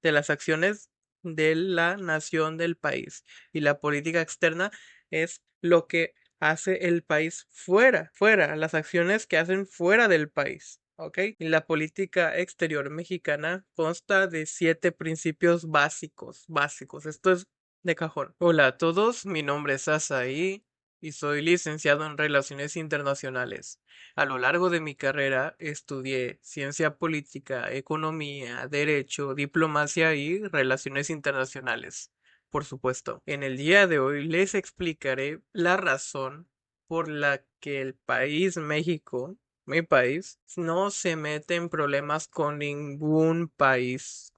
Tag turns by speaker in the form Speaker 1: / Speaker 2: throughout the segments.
Speaker 1: de las acciones de la nación del país. Y la política externa es lo que hace el país fuera, las acciones que hacen fuera del país. ¿Ok? Y la política exterior mexicana consta de 7 principios básicos. Esto es de cajón. Hola a todos, mi nombre es Asaí y soy licenciado en Relaciones Internacionales. A lo largo de mi carrera estudié ciencia política, economía, derecho, diplomacia y relaciones internacionales. Por supuesto, en el día de hoy les explicaré la razón por la que el país México, mi país, no se mete en problemas con ningún país,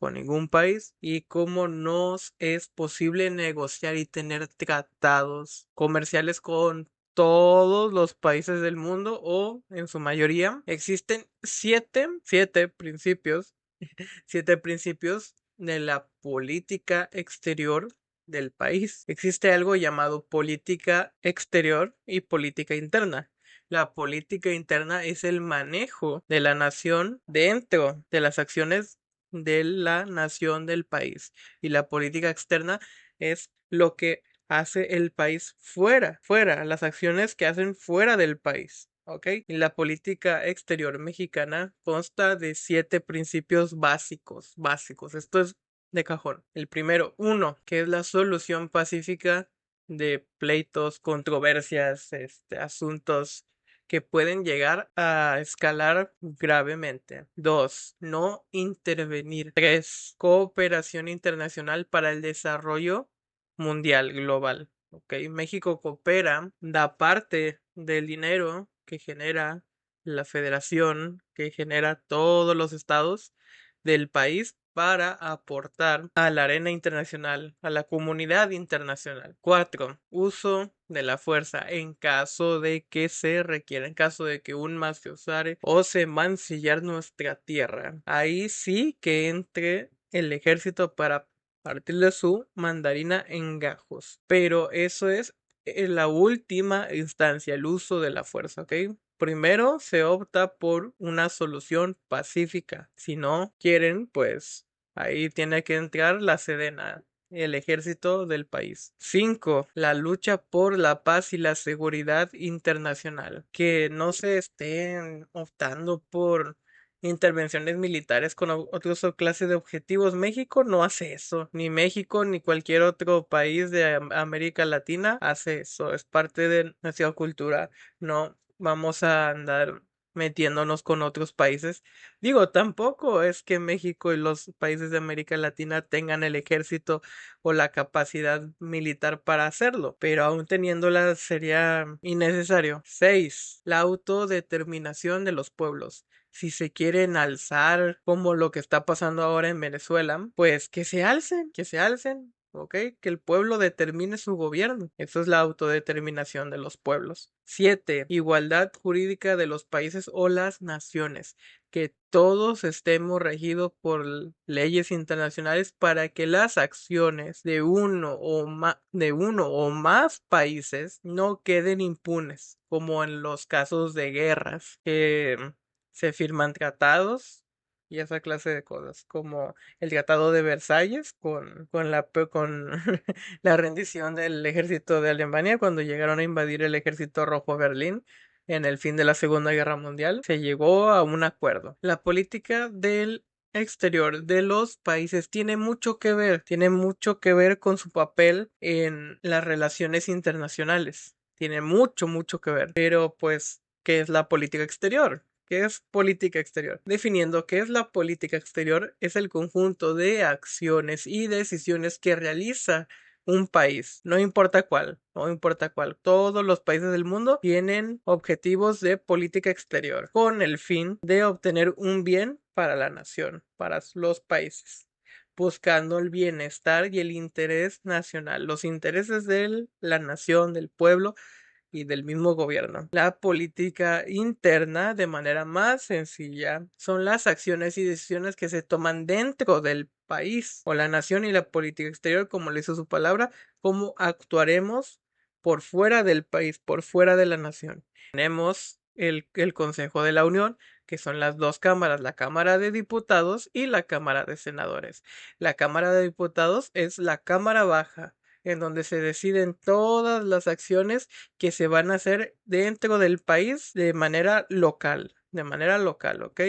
Speaker 1: y cómo nos es posible negociar y tener tratados comerciales con todos los países del mundo, o en su mayoría. Existen siete principios de la política exterior del país. Existe algo llamado política exterior y política interna. La política interna es el manejo de la nación dentro de las acciones de la nación del país. Y la política externa es lo que hace el país fuera, las acciones que hacen fuera del país. ¿Ok? Y la política exterior mexicana consta de 7 principios básicos. Esto es de cajón. El primero, uno, que es la solución pacífica de pleitos, controversias, asuntos que pueden llegar a escalar gravemente. 2, no intervenir. 3, cooperación internacional para el desarrollo mundial, global. ¿Ok? México coopera, da parte del dinero que genera la federación, que genera todos los estados del país, para aportar a la arena internacional, a la comunidad internacional. 4, uso de la fuerza en caso de que se requiera, en caso de que un más se osare o se mancillar nuestra tierra. Ahí sí que entre el ejército para partirle su mandarina en gajos. Pero eso es la última instancia, el uso de la fuerza, ¿ok? Primero se opta por una solución pacífica. Si no quieren, pues ahí tiene que entrar la Sedena, el ejército del país. 5, la lucha por la paz y la seguridad internacional. Que no se estén optando por intervenciones militares con otras clases de objetivos. México no hace eso, ni México ni cualquier otro país de América Latina hace eso, es parte de nuestra cultura. No vamos a andar metiéndonos con otros países. Digo, tampoco es que México y los países de América Latina tengan el ejército o la capacidad militar para hacerlo, pero aún teniéndola sería innecesario. 6, la autodeterminación de los pueblos. Si se quieren alzar como lo que está pasando ahora en Venezuela, pues que se alcen, ¿ok? Que el pueblo determine su gobierno. Eso es la autodeterminación de los pueblos. 7, igualdad jurídica de los países o las naciones. Que todos estemos regidos por leyes internacionales para que las acciones de uno o más países no queden impunes, como en los casos de guerras, que se firman tratados y esa clase de cosas, como el Tratado de Versalles con la rendición del ejército de Alemania cuando llegaron a invadir el ejército rojo Berlín en el fin de la Segunda Guerra Mundial. Se llegó a un acuerdo. La política del exterior de los países tiene mucho que ver con su papel en las relaciones internacionales. Tiene mucho que ver. Pero pues, ¿qué es la política exterior? ¿Qué es política exterior? Definiendo qué es la política exterior, es el conjunto de acciones y decisiones que realiza un país, no importa cuál, no importa cuál. Todos los países del mundo tienen objetivos de política exterior con el fin de obtener un bien para la nación, para los países, buscando el bienestar y el interés nacional, los intereses de la nación, del pueblo y del mismo gobierno. La política interna, de manera más sencilla, son las acciones y decisiones que se toman dentro del país o la nación, y la política exterior, como le hizo su palabra, cómo actuaremos por fuera del país, por fuera de la nación. Tenemos el Consejo de la Unión, que son las dos cámaras, la Cámara de Diputados y la Cámara de Senadores. La Cámara de Diputados es la Cámara Baja, en donde se deciden todas las acciones que se van a hacer dentro del país de manera local. De manera local, ¿ok?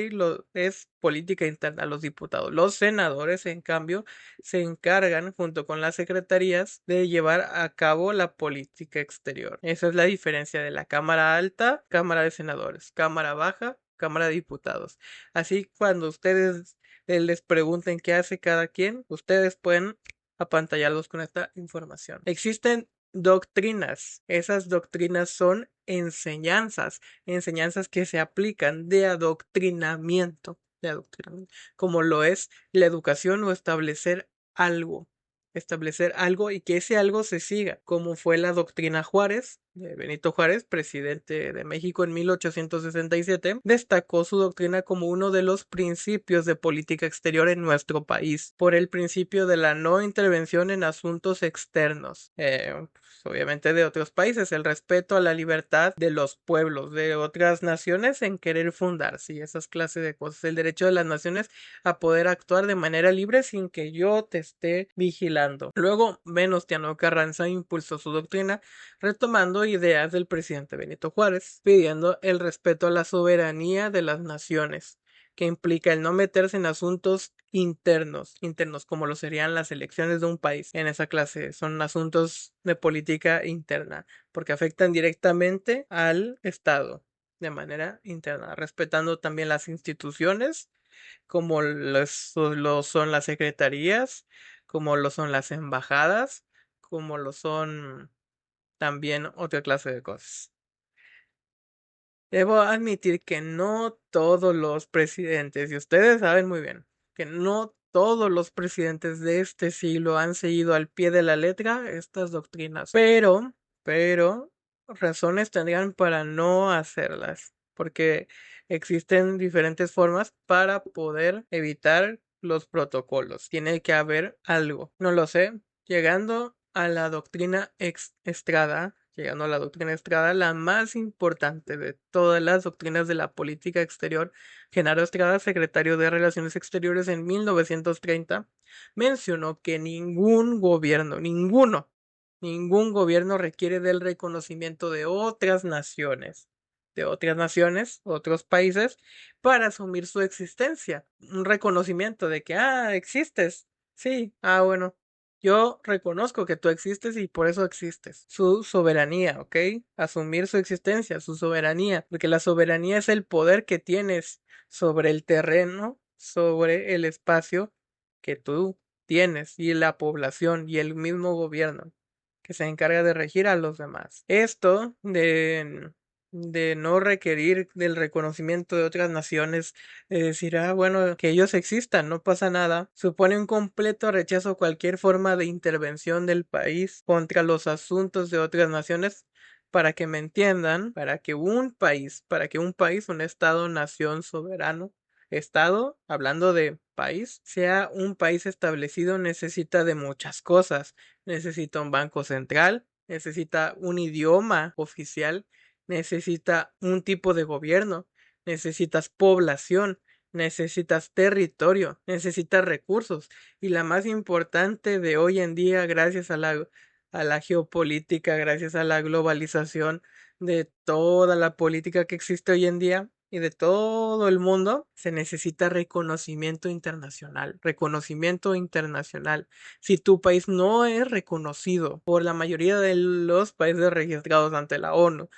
Speaker 1: Es política interna, los diputados. Los senadores, en cambio, se encargan, junto con las secretarías, de llevar a cabo la política exterior. Esa es la diferencia de la Cámara Alta, Cámara de Senadores, Cámara Baja, Cámara de Diputados. Así, cuando ustedes les pregunten qué hace cada quien, ustedes pueden apantallarlos con esta información. Existen doctrinas. Esas doctrinas son enseñanzas que se aplican de adoctrinamiento, como lo es la educación o establecer algo y que ese algo se siga, como fue la doctrina Juárez, de Benito Juárez, presidente de México en 1867, destacó su doctrina como uno de los principios de política exterior en nuestro país, por el principio de la no intervención en asuntos externos. Obviamente de otros países, el respeto a la libertad de los pueblos de otras naciones en querer fundarse y esas clases de cosas, el derecho de las naciones a poder actuar de manera libre sin que yo te esté vigilando. Luego, Venustiano Carranza impulsó su doctrina retomando ideas del presidente Benito Juárez, pidiendo el respeto a la soberanía de las naciones, que implica el no meterse en asuntos internos como lo serían las elecciones de un país. En esa clase son asuntos de política interna, porque afectan directamente al Estado de manera interna, respetando también las instituciones, como lo son las secretarías, como lo son las embajadas, como lo son también otra clase de cosas. Debo admitir que no todos los presidentes, y ustedes saben muy bien, que no todos los presidentes de este siglo han seguido al pie de la letra estas doctrinas, pero razones tendrían para no hacerlas, porque existen diferentes formas para poder evitar los protocolos. Tiene que haber algo, no lo sé, llegando a la doctrina Estrada. Llegando a la doctrina Estrada, la más importante de todas las doctrinas de la política exterior, Genaro Estrada, secretario de Relaciones Exteriores en 1930, mencionó que ningún gobierno requiere del reconocimiento de otras naciones, otros países, para asumir su existencia. Un reconocimiento de que, existes. Sí, bueno. Yo reconozco que tú existes y por eso existes. Su soberanía, ¿ok? Asumir su existencia, su soberanía, porque la soberanía es el poder que tienes sobre el terreno, sobre el espacio que tú tienes y la población y el mismo gobierno que se encarga de regir a los demás. Esto de no requerir del reconocimiento de otras naciones, de decir, bueno, que ellos existan, no pasa nada, supone un completo rechazo a cualquier forma de intervención del país contra los asuntos de otras naciones. Para que me entiendan, para que un país, un estado, nación, soberano, estado, hablando de país, sea un país establecido, necesita de muchas cosas. Necesita un banco central, necesita un idioma oficial, necesita un tipo de gobierno, necesitas población, necesitas territorio, necesitas recursos. Y la más importante de hoy en día, gracias a la geopolítica, gracias a la globalización de toda la política que existe hoy en día y de todo el mundo, se necesita reconocimiento internacional. Reconocimiento internacional. Si tu país no es reconocido por la mayoría de los países registrados ante la ONU,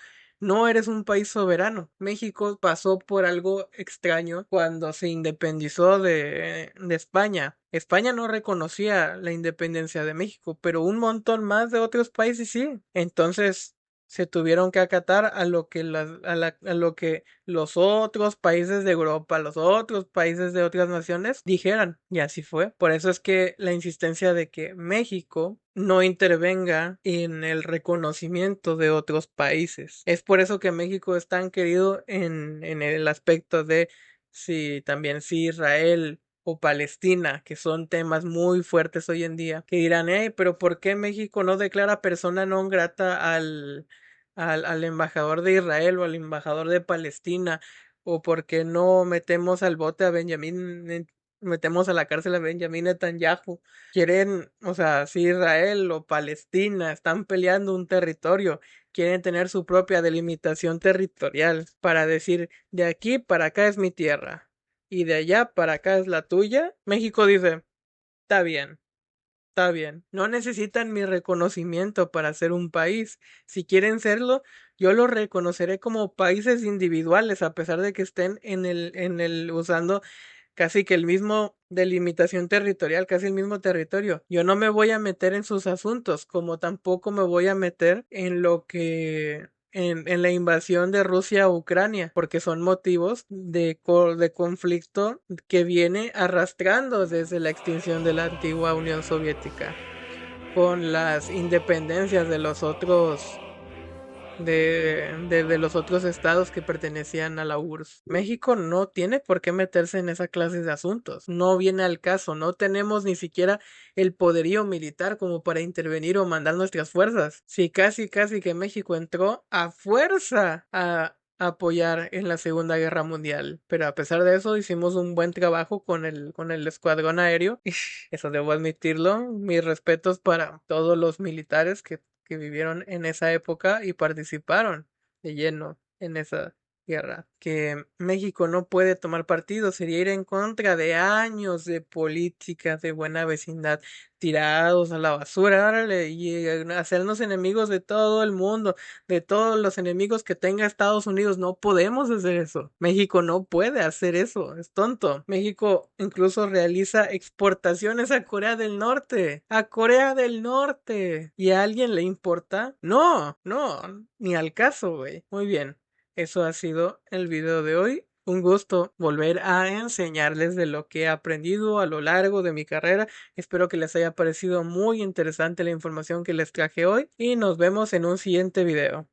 Speaker 1: no eres un país soberano. México pasó por algo extraño cuando se independizó de España. España no reconocía la independencia de México, pero un montón más de otros países sí. Entonces se tuvieron que acatar a lo que los otros países de Europa, los otros países de otras naciones dijeran. Y así fue. Por eso es que la insistencia de que México no intervenga en el reconocimiento de otros países. Es por eso que México es tan querido en el aspecto de si Israel o Palestina, que son temas muy fuertes hoy en día, que dirán, pero ¿por qué México no declara persona non grata al embajador de Israel o al embajador de Palestina? ¿O por qué no metemos al bote a metemos a la cárcel a Benjamín Netanyahu? Quieren, o sea, si Israel o Palestina están peleando un territorio, quieren tener su propia delimitación territorial para decir, de aquí para acá es mi tierra y de allá para acá es la tuya. México dice, está bien. Está bien, no necesitan mi reconocimiento para ser un país. Si quieren serlo, yo los reconoceré como países individuales, a pesar de que estén usando casi que el mismo delimitación territorial, casi el mismo territorio. Yo no me voy a meter en sus asuntos, como tampoco me voy a meter en lo que en la invasión de Rusia a Ucrania, porque son motivos de conflicto que viene arrastrando desde la extinción de la antigua Unión Soviética, con las independencias de los otros de los otros estados que pertenecían a la URSS. México no tiene por qué meterse en esa clase de asuntos. No viene al caso. No tenemos ni siquiera el poderío militar como para intervenir o mandar nuestras fuerzas. Sí, casi que México entró a fuerza a apoyar en la Segunda Guerra Mundial. Pero a pesar de eso hicimos un buen trabajo con el escuadrón aéreo. Eso debo admitirlo. Mis respetos para todos los militares que vivieron en esa época y participaron de lleno en esa guerra. Que México no puede tomar partido sería ir en contra de años de políticas de buena vecindad tirados a la basura, órale, y hacernos enemigos de todo el mundo, de todos los enemigos que tenga Estados Unidos. No podemos hacer eso. México no puede hacer eso, es tonto. México incluso realiza exportaciones a Corea del Norte, a Corea del Norte. ¿Y a alguien le importa? No, no, ni al caso, güey. Muy bien. Eso ha sido el video de hoy. Un gusto volver a enseñarles de lo que he aprendido a lo largo de mi carrera. Espero que les haya parecido muy interesante la información que les traje hoy y nos vemos en un siguiente video.